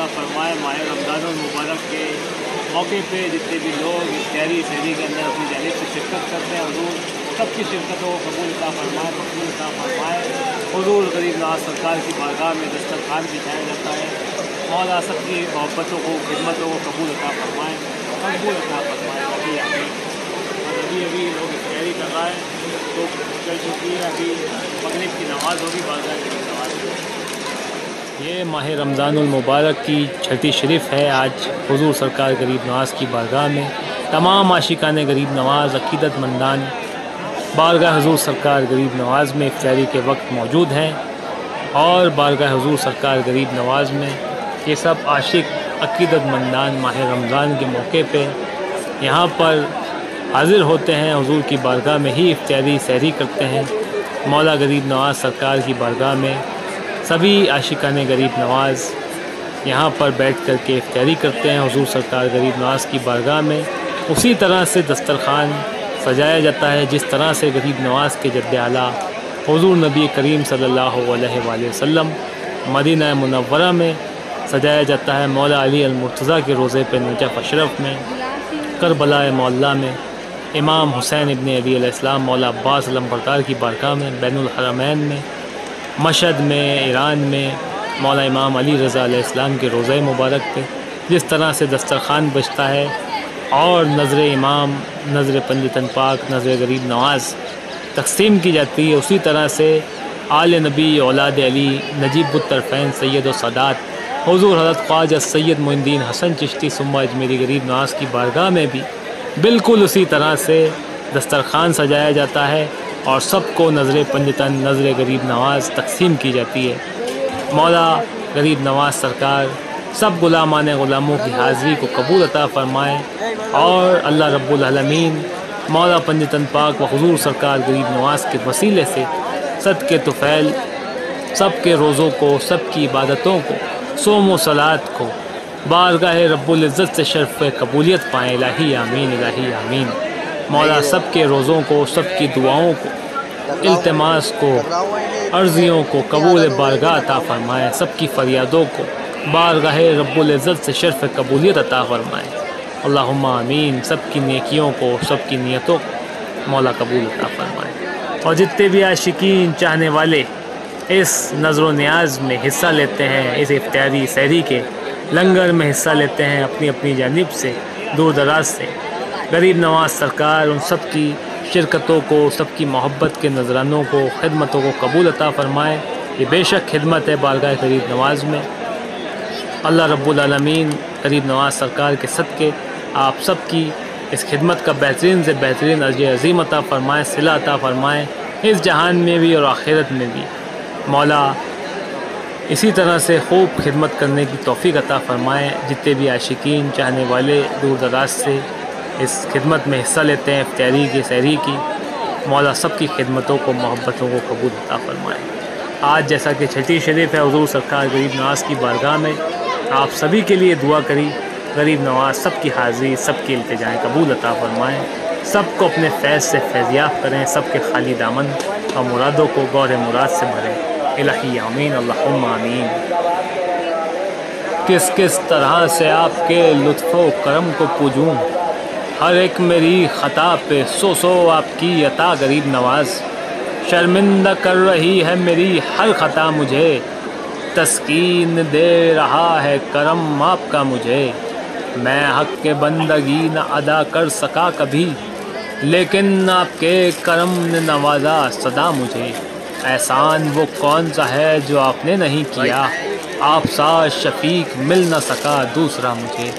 عطا فرمائے۔ ماہ رمضان المبارک کے موقع پہ جتنے بھی لوگ اختیاری سحری کے اندر اپنی جانب سے شرکت کرتے ہیں، حضور سب کی شرکتوں کو قبول عطا فرمائے، مقبول عطا فرمائے۔ حضور غریب نواز سرکار کی بارگاہ میں دسترخوان بچھایا جاتا ہے، مولا سب کی محبتوں کو خدمتوں کو قبول عطا فرمائے، مقبول عطا فرمائے۔ ابھی لوگ اختیاری کر رہا ہے تو چل چکی ہے، ابھی مغرب کی نماز ہوگی، بارگاہ کی نماز ہوگی۔ یہ ماہ رمضان المبارک کی چھٹی شریف ہے۔ آج حضور سرکار غریب نواز کی بارگاہ میں تمام عاشقان غریب نواز، عقیدت مندان بارگاہ حضور سرکار غریب نواز میں افطاری کے وقت موجود ہیں، اور بارگاہ حضور سرکار غریب نواز میں یہ سب عاشق عقیدت مندان ماہ رمضان کے موقع پہ یہاں پر حاضر ہوتے ہیں، حضور کی بارگاہ میں ہی افطاری سحری کرتے ہیں۔ مولا غریب نواز سرکار کی بارگاہ میں سبھی عاشقان غریب نواز یہاں پر بیٹھ کر کے افطاری کرتے ہیں۔ حضور سرکار غریب نواز کی بارگاہ میں اسی طرح سے دسترخوان سجایا جاتا ہے جس طرح سے غریب نواز کے جد اعلیٰ حضور نبی کریم صلی اللہ علیہ وآلہ وسلم مدینہ منورہ میں سجایا جاتا ہے۔ مولا علی المرتضیٰ کے روضے پہ نجف اشرف میں، کربلا معلیٰ میں، امام حسین ابن علی علیہ السلام مولا عباس علمبردار کی بارگاہ میں، بین الحرمین میں، مشہد میں، ایران میں مولا امام علی رضا علیہ السلام کے روضہ مبارک پہ جس طرح سے دسترخوان بچتا ہے اور نظر امام، نظر پنجتن پاک، نظر غریب نواز تقسیم کی جاتی ہے، اسی طرح سے آل نبی اولاد علی نجیب الطرفین سید و سادات حضور حضرت خواجہ سید معین الدین حسن چشتی ثم اجمیری غریب نواز کی بارگاہ میں بھی بالکل اسی طرح سے دسترخوان سجایا جاتا ہے اور سب کو نظر پنجتن، نظر غریب نواز تقسیم کی جاتی ہے۔ مولا غریب نواز سرکار سب غلامان غلاموں کی حاضری کو قبول عطا فرمائے، اور اللہ رب العالمین مولا پنجتن پاک و حضور سرکار غریب نواز کے وسیلے سے صدقے طفیل سب کے روزوں کو، سب کی عبادتوں کو، صوم و صلات کو بارگاہ رب العزت سے شرف قبولیت پائیں۔ الہی آمین، الہی آمین۔ مولا سب کے روزوں کو، سب کی دعاؤں کو، التماس کو، عرضیوں کو قبول بارگاہ عطا فرمائے، سب کی فریادوں کو بارگاہ رب العزت سے شرف قبولیت عطا فرمائے۔ اللہم آمین۔ سب کی نیکیوں کو، سب کی نیتوں کو مولا قبول عطا فرمائے، اور جتنے بھی عاشقین چاہنے والے اس نظر و نیاز میں حصہ لیتے ہیں، اس افطاری سحری کے لنگر میں حصہ لیتے ہیں، اپنی اپنی جانب سے دور دراز سے غریب نواز سرکار ان سب کی شرکتوں کو، سب کی محبت کے نذرانوں کو، خدمتوں کو قبول عطا فرمائے۔ یہ بے شک خدمت ہے بارگاہ غریب نواز میں۔ اللہ رب العالمین غریب نواز سرکار کے صدقے آپ سب کی اس خدمت کا بہترین سے بہترین اجر عظیم عطا فرمائے، صلہ عطا فرمائے، اس جہان میں بھی اور آخرت میں بھی۔ مولا اسی طرح سے خوب خدمت کرنے کی توفیق عطا فرمائے۔ جتنے بھی عاشقین چاہنے والے دور دراز سے اس خدمت میں حصہ لیتے ہیں افطاری کی، سحری کی، مولا سب کی خدمتوں کو، محبتوں کو قبول عطا فرمائے۔ آج جیسا کہ چھٹی شریف ہے، حضور سرکار غریب نواز کی بارگاہ میں آپ سبھی کے لیے دعا کری، غریب نواز سب کی حاضری، سب کی التجائیں قبول عطا فرمائیں، سب کو اپنے فیض سے فیضیاب کریں، سب کے خالی دامن اور مرادوں کو گور مراد سے بھریں۔ الہی آمین، اللہم آمین۔ کس کس طرح سے آپ کے لطف و کرم کو پوجوں، ہر ایک میری خطا پہ سو سو آپ کی عطا غریب نواز، شرمندہ کر رہی ہے میری ہر خطا مجھے، تسکین دے رہا ہے کرم آپ کا مجھے، میں حق کے بندگی نہ ادا کر سکا کبھی، لیکن آپ کے کرم نے نوازا صدا مجھے، احسان وہ کون سا ہے جو آپ نے نہیں کیا، آپ سا شفیق مل نہ سکا دوسرا مجھے،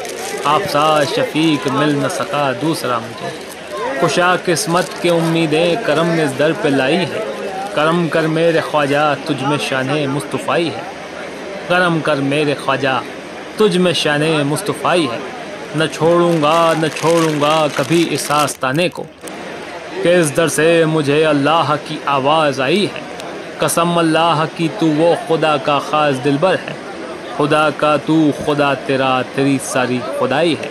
آپ سا شفیق مل نہ سکا دوسرا مجھے، خوشا قسمت کے امیدیں کرم اس در پہ لائی ہے، کرم کر میرے خواجہ تجھ میں شان مصطفیٰ ہے، کرم کر میرے خواجہ تجھ میں شان مصطفیٰ ہے، نہ چھوڑوں گا کبھی اس آستانے کو، کہ اس در سے مجھے اللہ کی آواز آئی ہے، قسم اللہ کی تو وہ خدا کا خاص دلبر ہے، خدا کا تو خدا تیرا، تیری ساری خدائی ہے،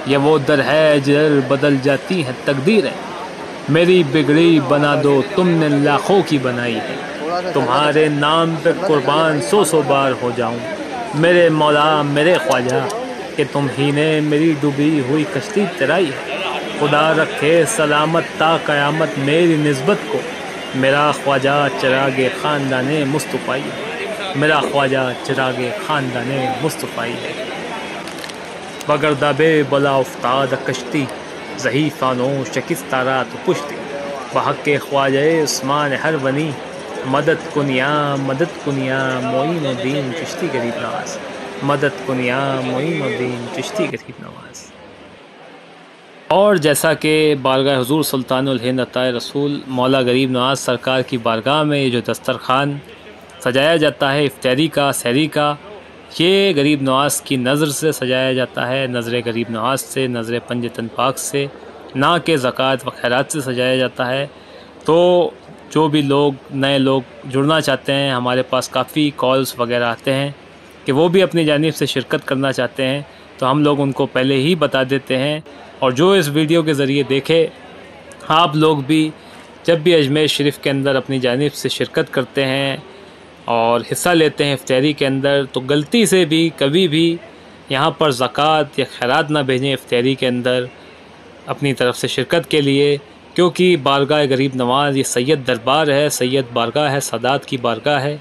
یہ وہ در ہے جدھر بدل جاتی ہے تقدیریں، میری بگڑی بنا دو تم نے لاکھوں کی بنائی ہے، تمہارے نام پہ قربان سو سو بار ہو جاؤں، میرے مولا میرے خواجہ کہ تم ہی نے میری ڈوبی ہوئی کشتی ترائی ہے، خدا رکھے سلامت تا قیامت میری نسبت کو، میرا خواجہ چراغ خاندان مصطفی ہے، میرا خواجہ چراغ خاندان مصطفی ہے۔ بگردہ بلا افتاد کشتی، زہی فانو شکستہ رات پشتی، بحق خواجہ عثمان ہر بنی، مدد کنیا معین الدین چشتی غریب نواز، مدد کنیا معین الدین چشتی غریب نواز۔ اور جیسا کہ بارگاہ حضور سلطان الہند عطائے رسول مولا غریب نواز سرکار کی بارگاہ میں یہ جو دسترخوان سجایا جاتا ہے افطاری کا سحری کا، یہ غریب نواز کی نظر سے سجایا جاتا ہے، نظر غریب نواز سے، نظر پنجتن پاک سے، نہ کہ زکوٰۃ و خیرات سے سجایا جاتا ہے۔ تو جو بھی لوگ نئے لوگ جڑنا چاہتے ہیں، ہمارے پاس کافی کالز وغیرہ آتے ہیں کہ وہ بھی اپنی جانب سے شرکت کرنا چاہتے ہیں، تو ہم لوگ ان کو پہلے ہی بتا دیتے ہیں، اور جو اس ویڈیو کے ذریعے دیکھے آپ لوگ بھی جب بھی اجمیر شریف کے اندر اپنی جانب سے شرکت کرتے ہیں اور حصہ لیتے ہیں افطاری کے اندر، تو غلطی سے بھی کبھی بھی یہاں پر زکوٰۃ یا خیرات نہ بھیجیں افطاری کے اندر اپنی طرف سے شرکت کے لیے، کیونکہ بارگاہ غریب نواز یہ سید دربار ہے، سید بارگاہ ہے، سادات کی بارگاہ ہے۔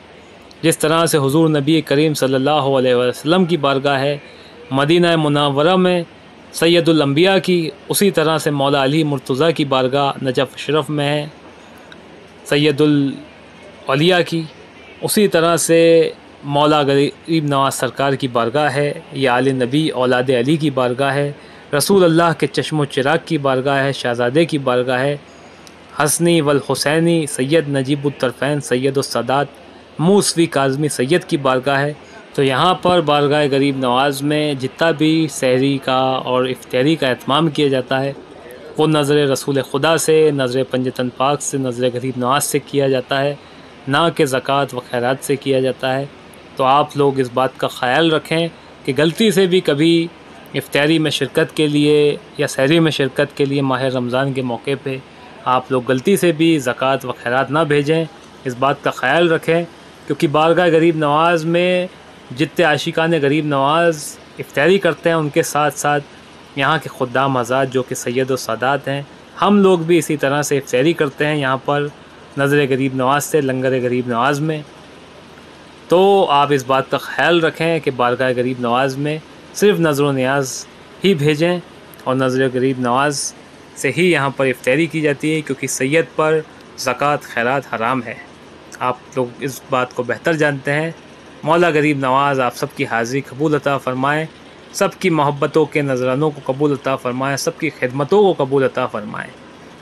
جس طرح سے حضور نبی کریم صلی اللہ علیہ وسلم کی بارگاہ ہے مدینہ منورہ میں سید الانبیاء کی، اسی طرح سے مولا علی مرتضیٰ کی بارگاہ نجف اشرف میں ہے سید الاولیاء کی، اسی طرح سے مولا غریب نواز سرکار کی بارگاہ ہے، یہ آل نبی اولاد علی کی بارگاہ ہے، رسول اللہ کے چشم و چراغ کی بارگاہ ہے، شہزادے کی بارگاہ ہے، حسنی والحسینی سید نجیب الطرفین سید السادات موسوی کاظمی سید کی بارگاہ ہے۔ تو یہاں پر بارگاہ غریب نواز میں جتنا بھی سحری کا اور افطاری کا اہتمام کیا جاتا ہے وہ نظر رسول خدا سے، نظر پنجتن پاک سے، نظر غریب نواز سے کیا جاتا ہے، نہ کہ زکوٰۃ و خیرات سے کیا جاتا ہے۔ تو آپ لوگ اس بات کا خیال رکھیں کہ غلطی سے بھی کبھی افطاری میں شرکت کے لیے یا سحری میں شرکت کے لیے ماہ رمضان کے موقع پہ آپ لوگ غلطی سے بھی زکوٰۃ و خیرات نہ بھیجیں، اس بات کا خیال رکھیں، کیونکہ بارگاہ غریب نواز میں جتنے عاشقان غریب نواز افطاری کرتے ہیں ان کے ساتھ ساتھ یہاں کے خدام حضرات جو کہ سید و سادات ہیں، ہم لوگ بھی اسی طرح سے افطاری کرتے ہیں یہاں پر نظر غریب نواز سے، لنگر غریب نواز میں۔ تو آپ اس بات کا خیال رکھیں کہ بارگاہ غریب نواز میں صرف نظر و نیاز ہی بھیجیں، اور نظر غریب نواز سے ہی یہاں پر افطاری کی جاتی ہے، کیونکہ سید پر زکوٰۃ خیرات حرام ہے۔ آپ لوگ اس بات کو بہتر جانتے ہیں۔ مولا غریب نواز آپ سب کی حاضری قبول عطا فرمائے، سب کی محبتوں کے نذرانوں کو قبول عطا فرمائے، سب کی خدمتوں کو قبول عطا فرمائے۔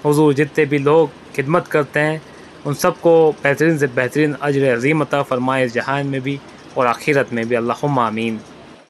حضور جتنے بھی لوگ خدمت کرتے ہیں ان سب کو بہترین سے بہترین اجر عظیم عطا فرمائے، اس جہان میں بھی اور آخرت میں بھی، اللہم آمین۔